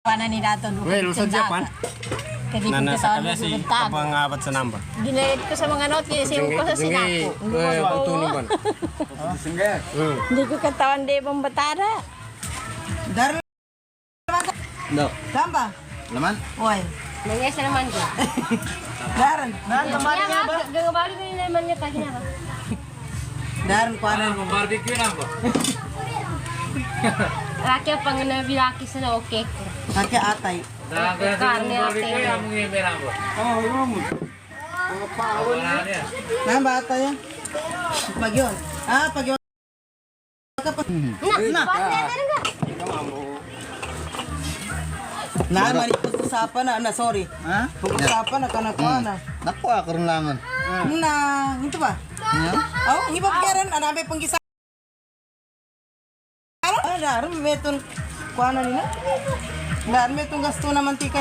Paano ni Dato? Well, sa Japan. Kadi ko Nasa katawan kami si magbubutag. kapang abat sa namba. Ginayad ko sa mga note, ginasiw ko sa sinapo. Putuniban. Hindi ko katawan di ibang batara. Dar No. Tamba. Laman? Oy. Nangyay sa naman ko. Daran. Kaya nga, gagabali ko yung naman niya kaya nga. Daran ko ano. Barbecue na po. Rakya pang nabilaki sa na okay. Kaki atay. Karne ate. Namba atay. Pag yun. Pag yun. Na, partner nga. Mari pag-usapan na, sorry. Ha? Pag-usapan na kanakuha na. Naku, ako rin laman. Ito ba? Oh, ang iba pagyaran, anabay panggisa. Daran, may itong kuha na nila. Daran, may itong gasto na mantika.